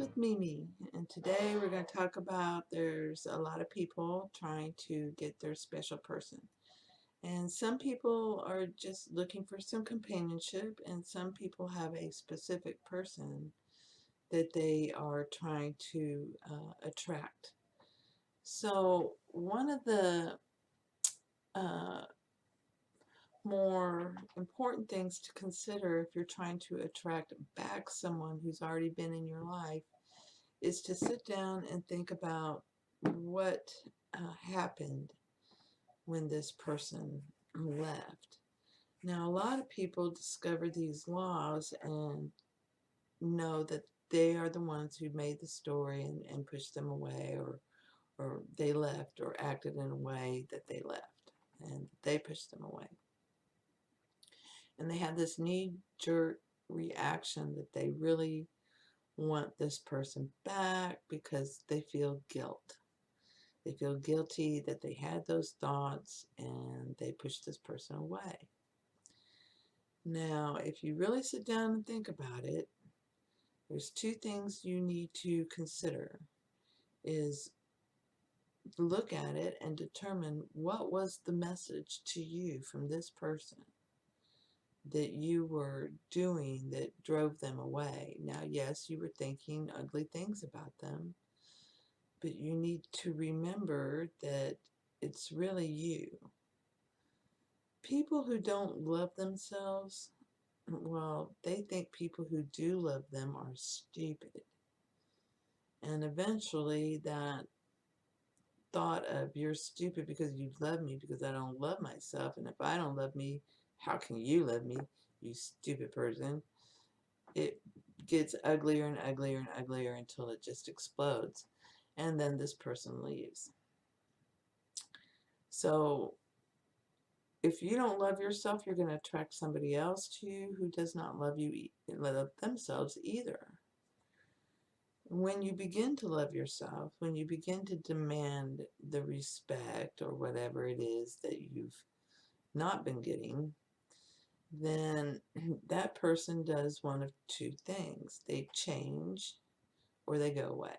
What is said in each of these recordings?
with Mimi, and today we're going to talk about there's a lot of people trying to get their special person. And some people are just looking for some companionship, and some people have a specific person that they are trying to attract. So, one of the uh, more important things to consider if you're trying to attract back someone who's already been in your life is to sit down and think about what happened when this person left. Now, a lot of people discover these laws and know that they are the ones who made the story and pushed them away, or they left or acted in a way that they left and they pushed them away. And they have this knee jerk reaction that they really want this person back because they feel guilt. They feel guilty that they had those thoughts and they pushed this person away. Now, if you really sit down and think about it, there's two things you need to consider is look at it and determine what was the message to you from this person that you were doing that drove them away. Now, yes, you were thinking ugly things about them, but you need to remember that it's really you. People who don't love themselves, well, they think people who do love them are stupid. And eventually that thought of you're stupid because you love me because I don't love myself, and if I don't love me, how can you love me, you stupid person? It gets uglier and uglier and uglier until it just explodes. And then this person leaves. So if you don't love yourself, you're going to attract somebody else to you who does not love you, love themselves either. When you begin to love yourself, when you begin to demand the respect or whatever it is that you've not been getting, then that person does one of two things. They change or they go away.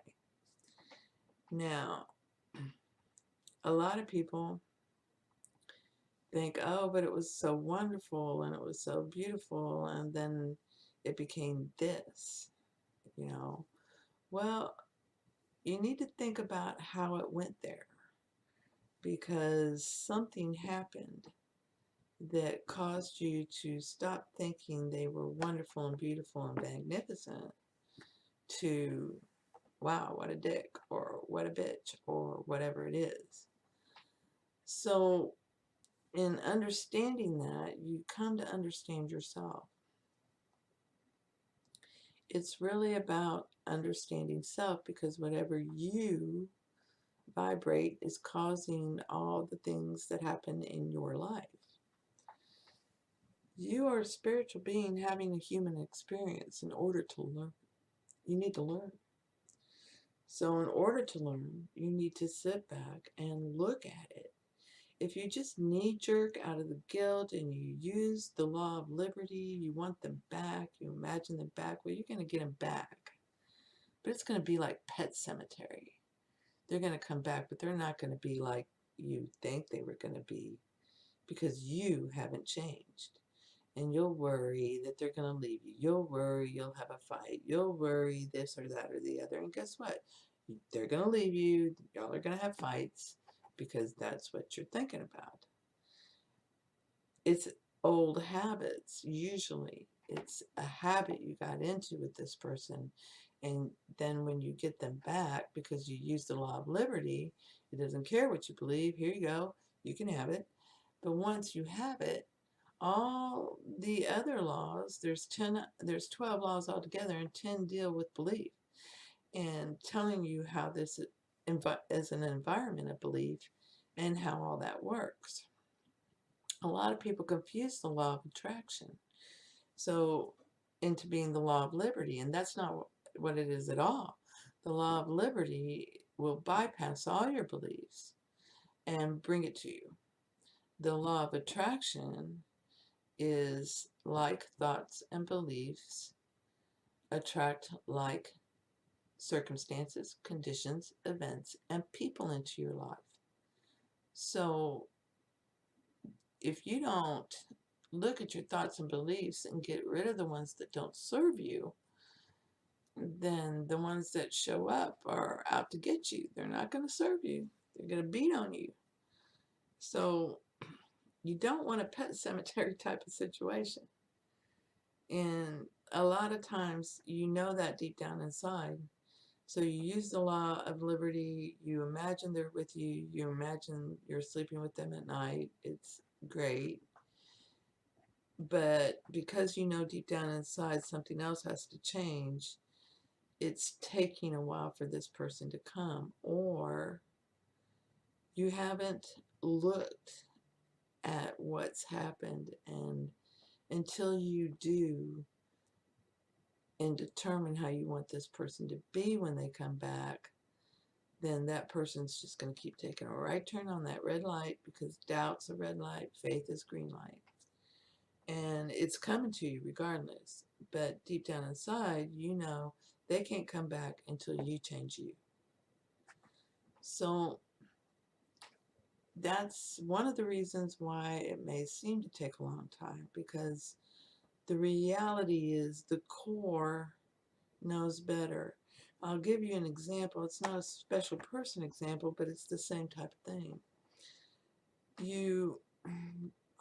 Now, a lot of people think, oh, but it was so wonderful and it was so beautiful, and then it became this, you know. Well, you need to think about how it went there because something happened that caused you to stop thinking they were wonderful and beautiful and magnificent to, wow, what a dick, or what a bitch, or whatever it is. So, in understanding that, you come to understand yourself. It's really about understanding self because whatever you vibrate is causing all the things that happen in your life. You are a spiritual being having a human experience. In order to learn, you need to learn. So in order to learn, you need to sit back and look at it. If you just knee jerk out of the guilt and you use the law of liberty, you want them back, you imagine them back, well, you're going to get them back. But it's going to be like Pet Cemetery. They're going to come back, but they're not going to be like you think they were going to be because you haven't changed. And you'll worry that they're going to leave you. You'll worry you'll have a fight. You'll worry this or that or the other. And guess what? They're going to leave you. Y'all are going to have fights because that's what you're thinking about. It's old habits, usually. It's a habit you got into with this person. And then when you get them back, because you use the law of liberty, it doesn't care what you believe. Here you go. You can have it. But once you have it, all the other laws, there's 12 laws altogether, and 10 deal with belief and telling you how this is an environment of belief and how all that works. A lot of people confuse the law of attraction so into being the law of liberty, and that's not what it is at all. The law of liberty will bypass all your beliefs and bring it to you. The law of attraction is like thoughts and beliefs attract like circumstances, conditions, events, and people into your life. So if you don't look at your thoughts and beliefs and get rid of the ones that don't serve you, then the ones that show up are out to get you. They're not going to serve you. They're going to beat on you. So you don't want a pet cemetery type of situation. And a lot of times you know that deep down inside. So you use the law of liberty. You imagine they're with you. You imagine you're sleeping with them at night. It's great. But because you know deep down inside something else has to change, it's taking a while for this person to come, or you haven't looked at what's happened, and until you do and determine how you want this person to be when they come back, then that person's just going to keep taking a right turn on that red light, because doubt's a red light, faith is green light. And it's coming to you regardless. But deep down inside, you know they can't come back until you change you. So that's one of the reasons why it may seem to take a long time, because the reality is the core knows better. I'll give you an example. It's not a special person example, but it's the same type of thing. You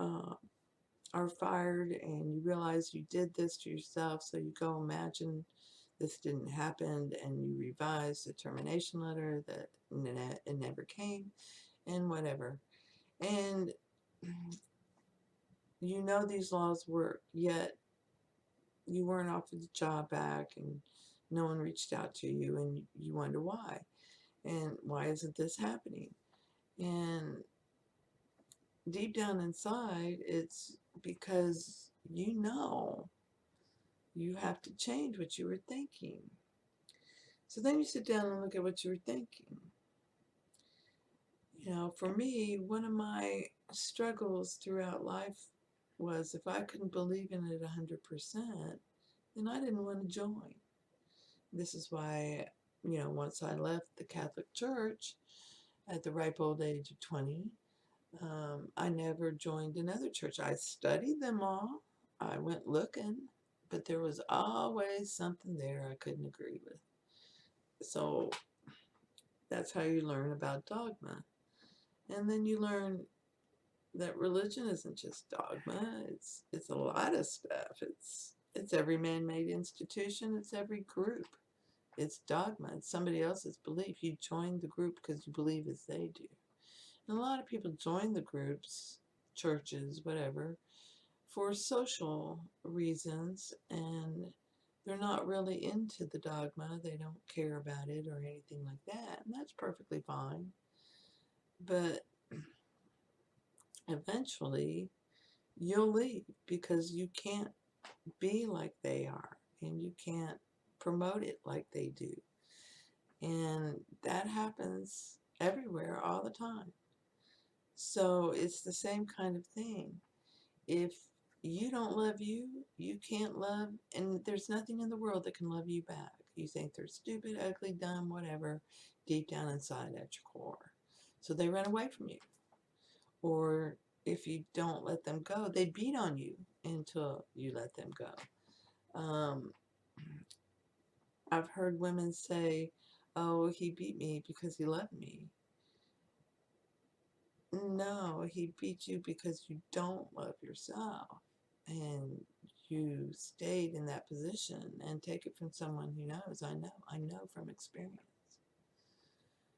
uh, are fired and you realize you did this to yourself, so you go imagine this didn't happen and you revise the termination letter that it never came and whatever. And you know these laws work, yet you weren't offered the job back and no one reached out to you, and you wonder why. And why isn't this happening? And deep down inside, it's because you know you have to change what you were thinking. So then you sit down and look at what you were thinking. You know, for me, one of my struggles throughout life was if I couldn't believe in it 100%, then I didn't want to join. This is why, once I left the Catholic Church at the ripe old age of 20, I never joined another church. I studied them all. I went looking, but there was always something there I couldn't agree with. So that's how you learn about dogma. And then you learn that religion isn't just dogma. It's a lot of stuff. It's every man-made institution. It's every group. It's dogma. It's somebody else's belief. You join the group because you believe as they do. And a lot of people join the groups, churches, whatever, for social reasons, and they're not really into the dogma. They don't care about it or anything like that, and that's perfectly fine. But eventually, you'll leave because you can't be like they are, and you can't promote it like they do. And that happens everywhere all the time. So it's the same kind of thing. If you don't love you, you can't love, and there's nothing in the world that can love you back. You think they're stupid, ugly, dumb, whatever, deep down inside at your core. So they run away from you. Or if you don't let them go, they beat on you until you let them go. I've heard women say, oh, he beat me because he loved me. No, he beat you because you don't love yourself. And you stayed in that position, and take it from someone who knows. I know from experience.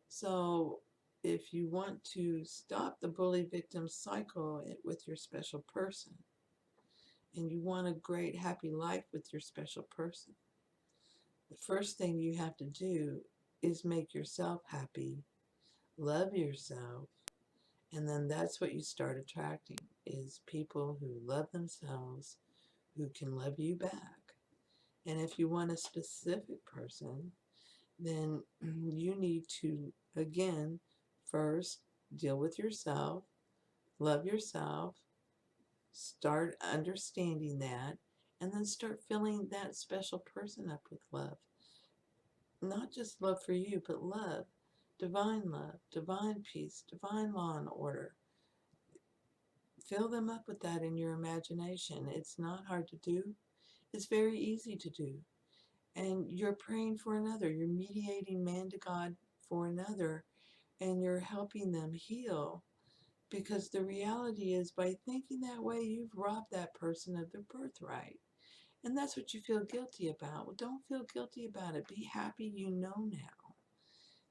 So if you want to stop the bully victim cycle with your special person, and you want a great happy life with your special person, the first thing you have to do is make yourself happy, love yourself, and then that's what you start attracting, is people who love themselves, who can love you back. And if you want a specific person, then you need to, again, first deal with yourself, love yourself, start understanding that, and then start filling that special person up with love. not just love for you, but love, divine peace, divine law and order. Fill them up with that in your imagination. It's not hard to do. It's very easy to do. And you're praying for another. You're mediating man to God for another, and you're helping them heal. Because the reality is, by thinking that way, you've robbed that person of their birthright. And that's what you feel guilty about. Well, don't feel guilty about it. Be happy you know now.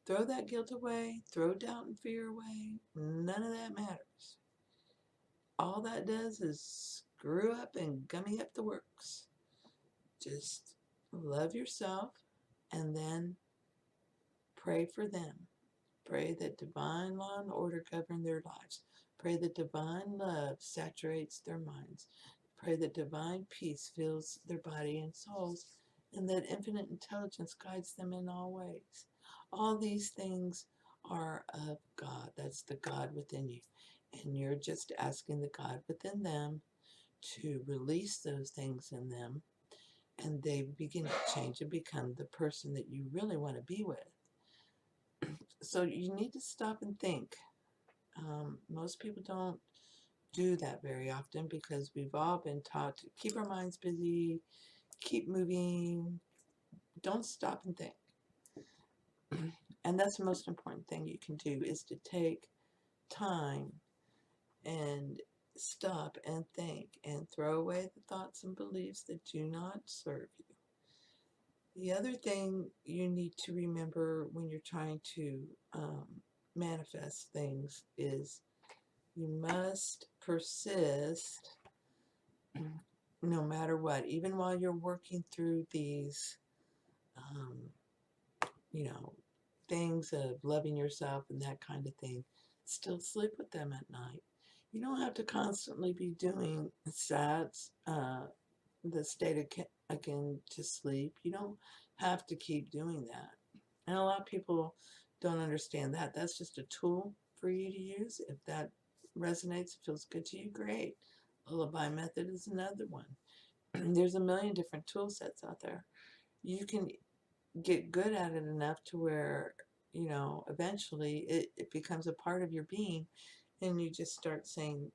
Throw that guilt away. Throw doubt and fear away. None of that matters. All that does is screw up and gummy up the works. Just love yourself and then pray for them. Pray that divine law and order govern their lives. Pray that divine love saturates their minds. Pray that divine peace fills their body and souls, and that infinite intelligence guides them in all ways. All these things are of God. That's the God within you. And you're just asking the God within them to release those things in them, and they begin to change and become the person that you really want to be with. So you need to stop and think. Most people don't do that very often because we've all been taught to keep our minds busy, keep moving, don't stop and think. And that's the most important thing you can do, is to take time and stop and think and throw away the thoughts and beliefs that do not serve you. The other thing you need to remember when you're trying to manifest things is you must persist no matter what, even while you're working through these, um, you know, things of loving yourself and that kind of thing. Still sleep with them at night. You don't have to constantly be doing SATs, the state again to sleep. You don't have to keep doing that. And a lot of people don't understand that. That's just a tool for you to use. If that resonates, feels good to you, great. Lullaby method is another one. There's a million different tool sets out there. You can get good at it enough to where, eventually it becomes a part of your being, and you just start saying,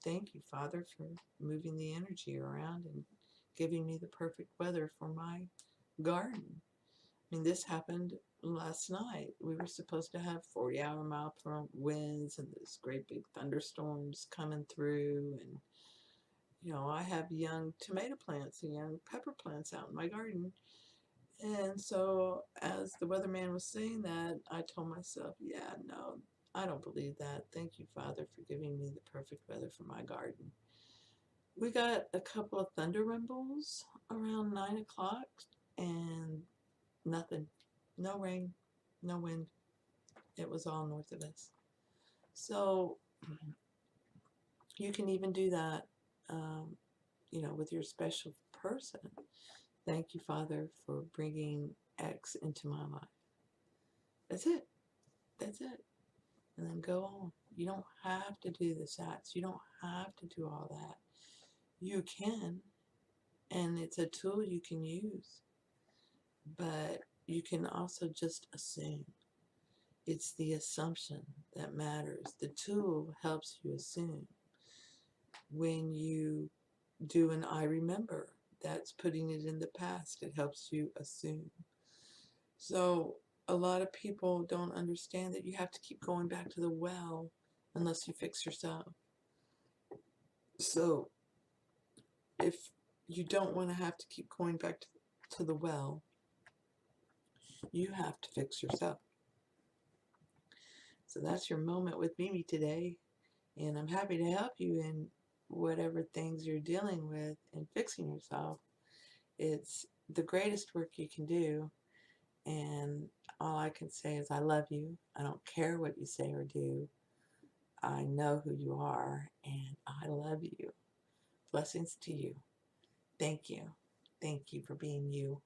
thank you, Father, for moving the energy around and giving me the perfect weather for my garden. I mean, this happened last night. We were supposed to have 40-mile-per-hour winds and these great big thunderstorms coming through. And, I have young tomato plants and young pepper plants out in my garden. And so as the weatherman was saying that, I told myself, yeah, no, I don't believe that. Thank you, Father, for giving me the perfect weather for my garden. We got a couple of thunder rumbles around 9 o'clock and nothing. No rain, no wind. It was all north of us. So you can even do that, with your special person. Thank you, Father, for bringing X into my life. That's it. That's it. And then go on. You don't have to do the SATs. You don't have to do all that. You can, and it's a tool you can use. But you can also just assume. It's the assumption that matters. The tool helps you assume. When you do an I remember, that's putting it in the past. It helps you assume. So a lot of people don't understand that you have to keep going back to the well unless you fix yourself. So if you don't want to have to keep going back to the well, you have to fix yourself. So that's your moment with Mimi today. And I'm happy to help you in whatever things you're dealing with and fixing yourself. It's the greatest work you can do. And all I can say is I love you. I don't care what you say or do. I know who you are, and I love you. Blessings to you. Thank you. Thank you for being you.